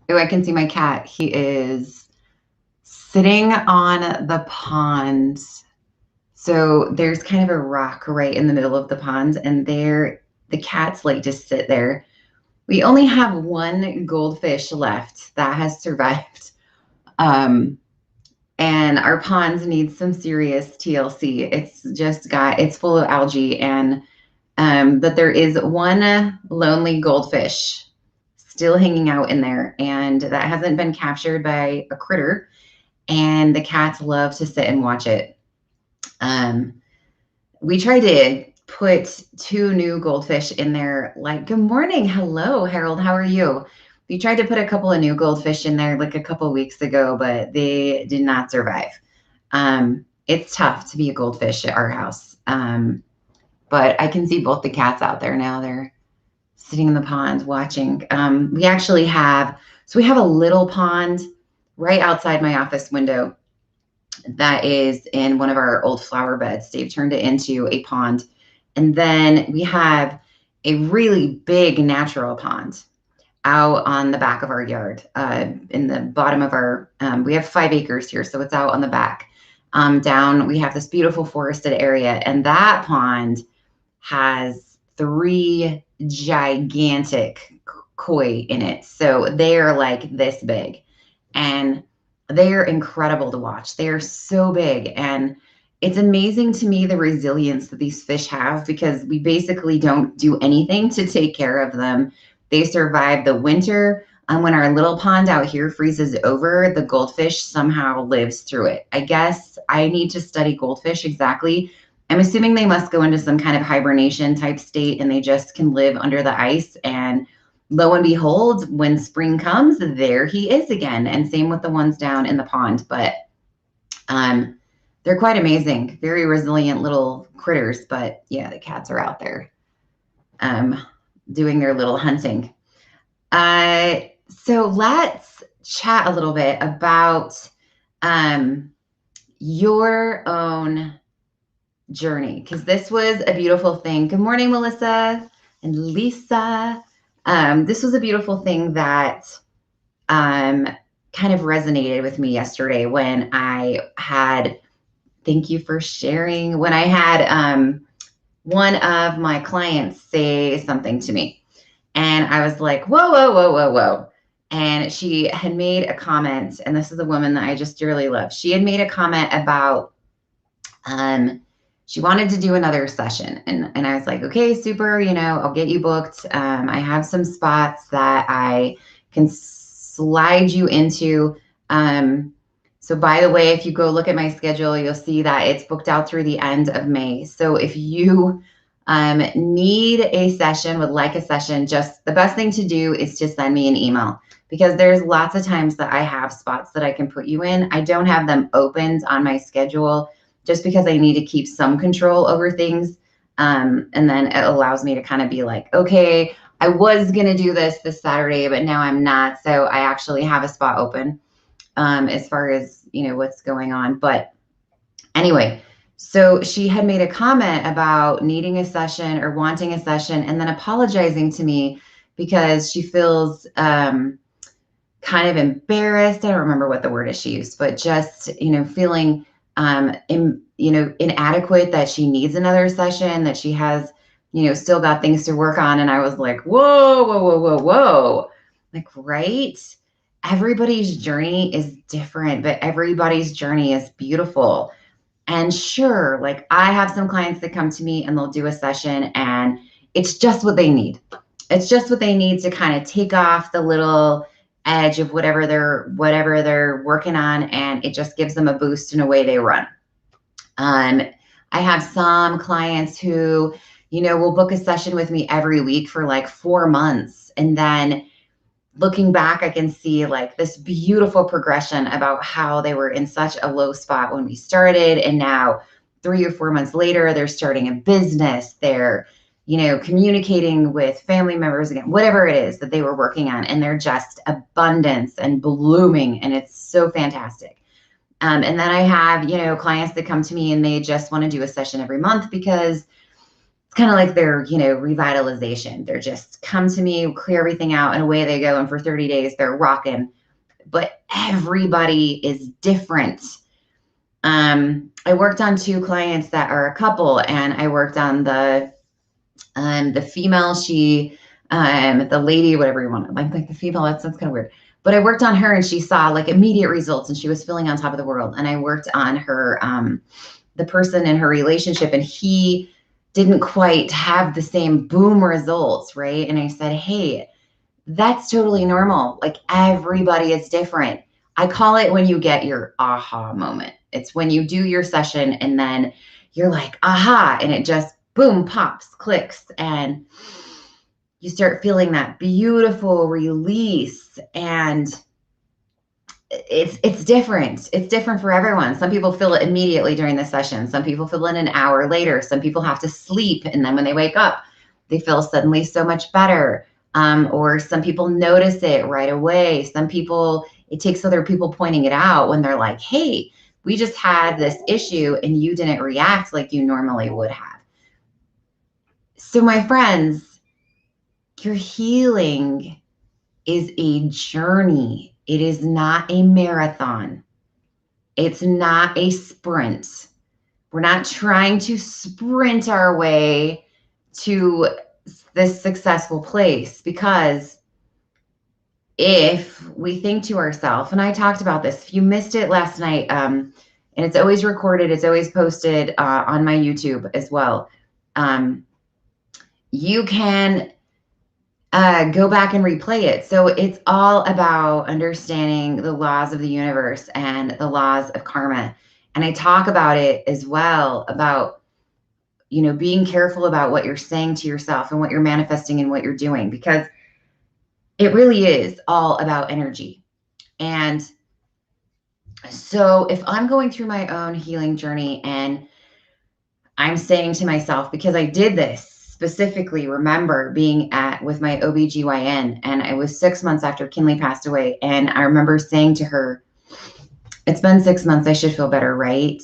Oh, I can see my cat. He is sitting on the pond. So there's kind of a rock right in the middle of the pond, and there the cats like just sit there. We only have one goldfish left that has survived. Um, and our pond needs some serious TLC. It's full of algae, and but there is one lonely goldfish still hanging out in there, and that hasn't been captured by a critter. And the cats love to sit and watch it. Um, we tried to put two new goldfish in there. Like, good morning, hello, Harold. How are you? We tried to put a couple of new goldfish in there like a couple weeks ago, but they did not survive. It's tough to be a goldfish at our house. But I can see both the cats out there now. They're sitting in the pond watching. We actually have, so we have a little pond right outside my office window that is in one of our old flower beds. Dave turned it into a pond. And then we have a really big natural pond out on the back of our yard, in the bottom of our, we have 5 acres here, so it's out on the back. Down, we have this beautiful forested area, and that pond has three gigantic koi in it. So they're like this big, and they're incredible to watch. They are so big, and it's amazing to me the resilience that these fish have, because we basically don't do anything to take care of them. They survive the winter. When our little pond out here freezes over, the goldfish somehow lives through it. I guess I need to study goldfish exactly. I'm assuming they must go into some kind of hibernation type state, and they just can live under the ice. And lo and behold, when spring comes, there he is again. And same with the ones down in the pond. But um, they're quite amazing, very resilient little critters. But yeah, the cats are out there um, doing their little hunting. So let's chat a little bit about um, your own journey, because this was a beautiful thing. Good morning, Melissa and Lisa. This was a beautiful thing that um, kind of resonated with me yesterday when I had, thank you for sharing, when I had one of my clients say something to me. And I was like, whoa, whoa, whoa, whoa, whoa. And she had made a comment, and this is a woman that I just dearly love. She had made a comment about um, she wanted to do another session. And I was like, okay, super, I'll get you booked. I have some spots that I can slide you into. So by the way, if you go look at my schedule, you'll see that it's booked out through the end of May. So if you need a session, would like a session, just the best thing to do is to send me an email, because there's lots of times that I have spots that I can put you in. I don't have them opened on my schedule just because I need to keep some control over things. And then it allows me to kind of be like, okay, I was going to do this Saturday, but now I'm not. So I actually have a spot open as far as, what's going on. But anyway, so she had made a comment about needing a session or wanting a session, and then apologizing to me because she feels kind of embarrassed. I don't remember what the word is she used, but just, feeling inadequate, that she needs another session, that she has, still got things to work on. And I was like, whoa, whoa, whoa, whoa, whoa. Like, right? Everybody's journey is different, but everybody's journey is beautiful. And sure, like I have some clients that come to me and they'll do a session, and it's just what they need. It's just what they need to kind of take off the little edge of whatever they're working on, and it just gives them a boost in a way they run. I have some clients who, will book a session with me every week for like 4 months, and then looking back, I can see like this beautiful progression about how they were in such a low spot when we started, and now 3 or 4 months later, they're starting a business. They're, communicating with family members again, whatever it is that they were working on, and they're just abundance and blooming, and it's so fantastic. And then I have, clients that come to me and they just want to do a session every month because it's kind of like their, revitalization. They're just come to me, clear everything out, and away they go. And for 30 days, they're rocking. But everybody is different. I worked on 2 clients that are a couple, and I worked on the female. She, the lady, whatever you want, like the female. That sounds kind of weird. But I worked on her, and she saw like immediate results, and she was feeling on top of the world. And I worked on her, the person in her relationship, and he didn't quite have the same boom results, right? And I said, hey, that's totally normal. Like everybody is different. I call it when you get your aha moment. It's when you do your session and then you're like, aha, and it just boom, pops, clicks, and you start feeling that beautiful release. And it's different. It's different for everyone. Some people feel it immediately during the session. Some people feel it an hour later. Some people have to sleep, and then when they wake up, they feel suddenly so much better. Or some people notice it right away. Some people, it takes other people pointing it out when they're like, hey, we just had this issue and you didn't react like you normally would have. So my friends, your healing is a journey. It is not a marathon. It's not a sprint. We're not trying to sprint our way to this successful place, because if we think to ourselves, and I talked about this, if you missed it last night, and it's always recorded, it's always posted on my YouTube as well. You can go back and replay it. So it's all about understanding the laws of the universe and the laws of karma. And I talk about it as well, about, being careful about what you're saying to yourself and what you're manifesting and what you're doing, because it really is all about energy. And so if I'm going through my own healing journey and I'm saying to myself, because I did this, specifically remember being with my OBGYN, and it was 6 months after Kinley passed away. And I remember saying to her, it's been 6 months, I should feel better, right?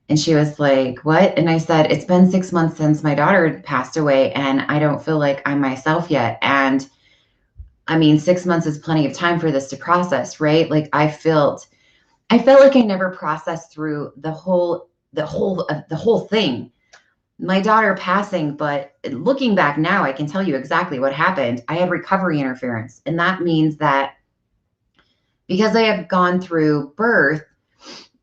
And she was like, what? And I said, it's been 6 months since my daughter passed away, and I don't feel like I'm myself yet. And I mean, 6 months is plenty of time for this to process, right? Like I felt like I never processed through the whole thing. My daughter passing, but looking back now, I can tell you exactly what happened. I had recovery interference. And that means that because I have gone through birth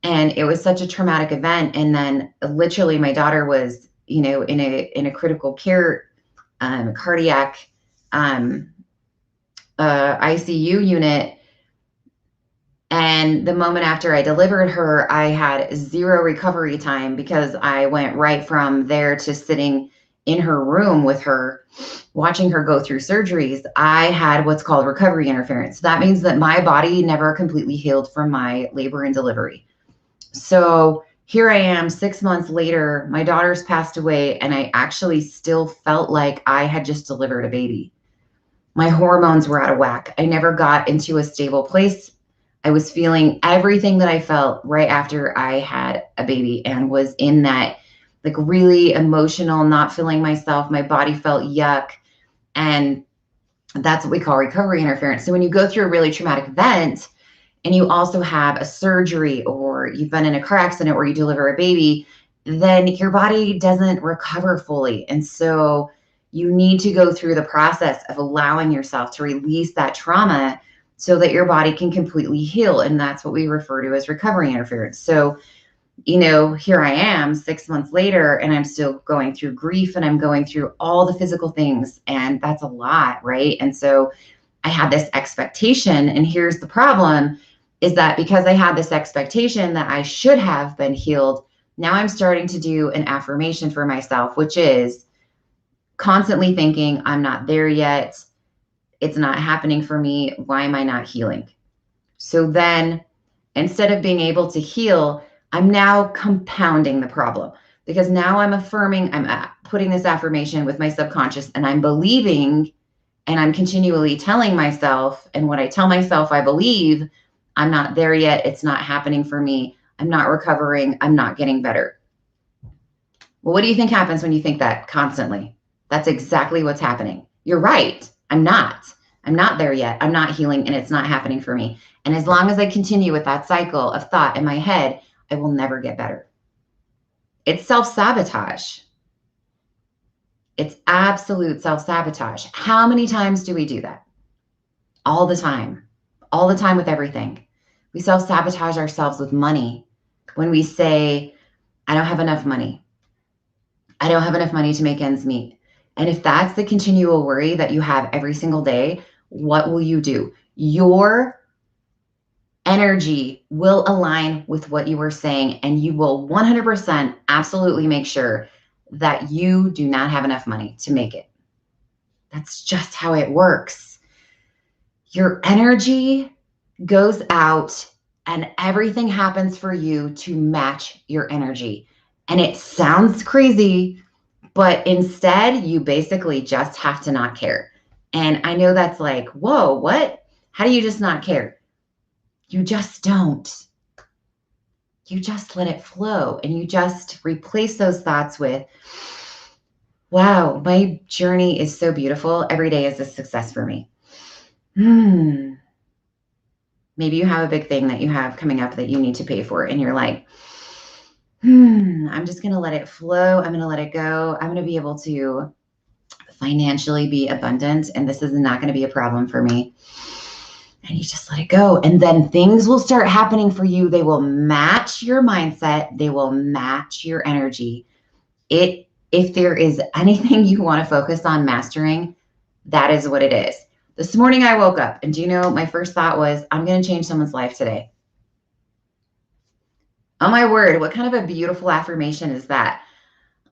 and it was such a traumatic event, and then literally my daughter was, in a critical care, cardiac, ICU unit. And the moment after I delivered her, I had 0 recovery time, because I went right from there to sitting in her room with her, watching her go through surgeries. I had what's called recovery interference. That means that my body never completely healed from my labor and delivery. So here I am 6 months later, my daughter's passed away, and I actually still felt like I had just delivered a baby. My hormones were out of whack. I never got into a stable place. I was feeling everything that I felt right after I had a baby, and was in that like really emotional, not feeling myself. My body felt yuck. And that's what we call recovery interference. So when you go through a really traumatic event and you also have a surgery, or you've been in a car accident, or you deliver a baby, then your body doesn't recover fully. And so you need to go through the process of allowing yourself to release that trauma so that your body can completely heal. And that's what we refer to as recovery interference. So, here I am 6 months later, and I'm still going through grief, and I'm going through all the physical things, and that's a lot, right? And so I had this expectation, and here's the problem, is that because I had this expectation that I should have been healed, now I'm starting to do an affirmation for myself, which is constantly thinking, I'm not there yet. It's not happening for me. Why am I not healing? So then instead of being able to heal, I'm now compounding the problem, because now I'm affirming, I'm putting this affirmation with my subconscious, and I'm believing, and I'm continually telling myself, and what I tell myself, I believe, I'm not there yet. It's not happening for me. I'm not recovering. I'm not getting better. Well, what do you think happens when you think that constantly? That's exactly what's happening. You're right. I'm not. I'm not there yet. I'm not healing and it's not happening for me. And as long as I continue with that cycle of thought in my head, I will never get better. It's self-sabotage. It's absolute self-sabotage. How many times do we do that? All the time. All the time with everything. We self-sabotage ourselves with money when we say, I don't have enough money. I don't have enough money to make ends meet. And if that's the continual worry that you have every single day, what will you do? Your energy will align with what you were saying, and you will 100% absolutely make sure that you do not have enough money to make it. That's just how it works. Your energy goes out and everything happens for you to match your energy. And it sounds crazy, but instead you basically just have to not care. And I know that's like, whoa, what? How do you just not care? You just don't. You just let it flow and you just replace those thoughts with, wow, my journey is so beautiful. Every day is a success for me. Maybe you have a big thing that you have coming up that you need to pay for, and you're like, I'm just going to let it flow. I'm going to let it go. I'm going to be able to financially be abundant, and this is not going to be a problem for me. And you just let it go. And then things will start happening for you. They will match your mindset. They will match your energy. If there is anything you want to focus on mastering, that is what it is. This morning I woke up, and do you know, my first thought was, I'm going to change someone's life today. Oh my word, what kind of a beautiful affirmation is that?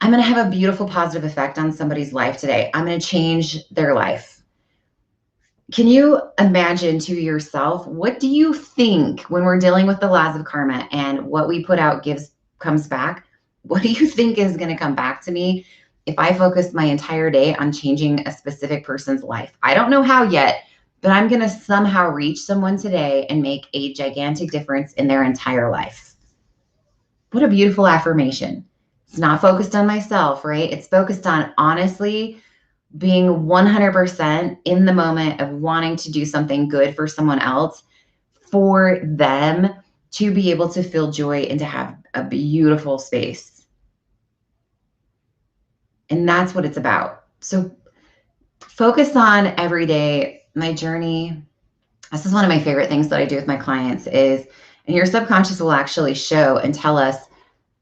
I'm going to have a beautiful positive effect on somebody's life today. I'm going to change their life. Can you imagine to yourself, what do you think when we're dealing with the laws of karma and what we put out comes back? What do you think is going to come back to me if I focus my entire day on changing a specific person's life? I don't know how yet, but I'm going to somehow reach someone today and make a gigantic difference in their entire life. What a beautiful affirmation. It's not focused on myself, right? It's focused on honestly being 100% in the moment of wanting to do something good for someone else, for them to be able to feel joy and to have a beautiful space. And that's what it's about. So focus on every day. My journey, this is one of my favorite things that I do with my clients is, and your subconscious will actually show and tell us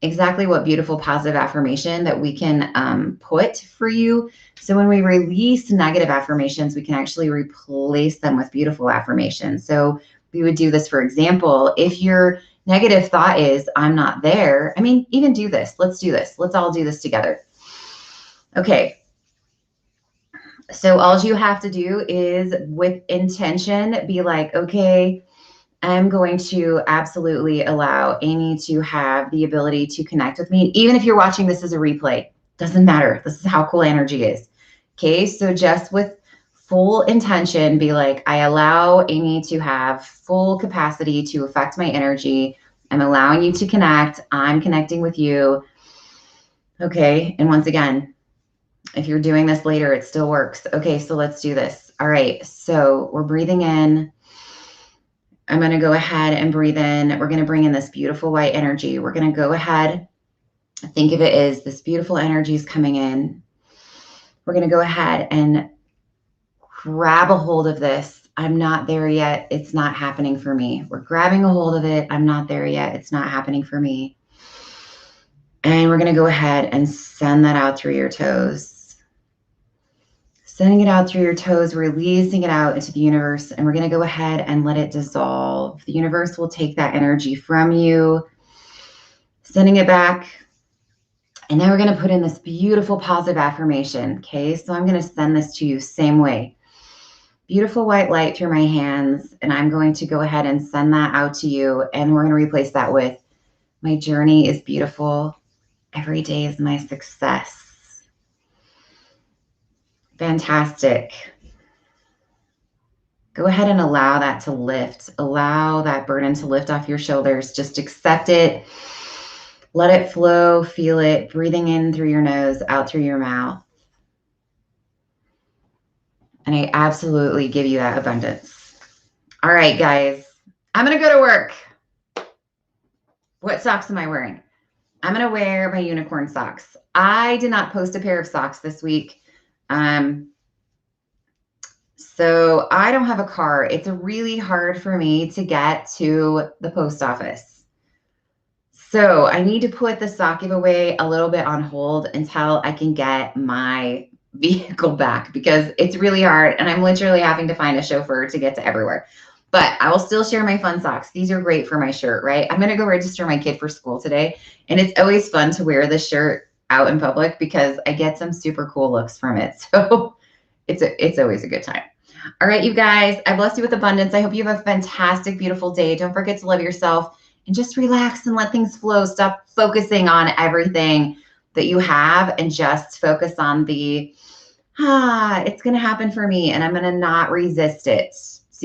exactly what beautiful positive affirmation that we can put for you. So when we release negative affirmations, we can actually replace them with beautiful affirmations. So we would do this, for example, if your negative thought is, I'm not there. I mean, even do this. Let's do this. Let's all do this together. Okay. So all you have to do is, with intention, be like, okay, I'm going to absolutely allow Amy to have the ability to connect with me. Even if you're watching this as a replay, doesn't matter. This is how cool energy is. Okay, so just with full intention, be like, I allow Amy to have full capacity to affect my energy. I'm allowing you to connect. I'm connecting with you. Okay, and once again, if you're doing this later, it still works. Okay, so let's do this. All right, so we're breathing in. I'm going to go ahead and breathe in. We're going to bring in this beautiful white energy. We're going to go ahead. Think of it as this beautiful energy is coming in. We're going to go ahead and grab a hold of this. I'm not there yet. It's not happening for me. We're grabbing a hold of it. I'm not there yet. It's not happening for me. And we're going to go ahead and send that out through your toes. Sending it out through your toes, releasing it out into the universe, and we're going to go ahead and let it dissolve. The universe will take that energy from you, sending it back. And now we're going to put in this beautiful positive affirmation. Okay, so I'm going to send this to you same way. Beautiful white light through my hands, and I'm going to go ahead and send that out to you. And we're going to replace that with, my journey is beautiful. Every day is my success. Fantastic. Go ahead and allow that to lift. Allow that burden to lift off your shoulders. Just accept it. Let it flow, feel it, breathing in through your nose, out through your mouth. And I absolutely give you that abundance. All right, guys, I'm going to go to work. What socks am I wearing? I'm going to wear my unicorn socks. I did not post a pair of socks this week. So I don't have a car. It's really hard for me to get to the post office. So I need to put the sock giveaway a little bit on hold until I can get my vehicle back, because it's really hard and I'm literally having to find a chauffeur to get to everywhere. But I will still share my fun socks. These are great for my shirt, right? I'm going to go register my kid for school today. And it's always fun to wear this shirt out in public because I get some super cool looks from it. So it's always a good time. All right, you guys, I bless you with abundance. I hope you have a fantastic, beautiful day. Don't forget to love yourself and just relax and let things flow. Stop focusing on everything that you have and just focus on the, it's going to happen for me and I'm going to not resist it.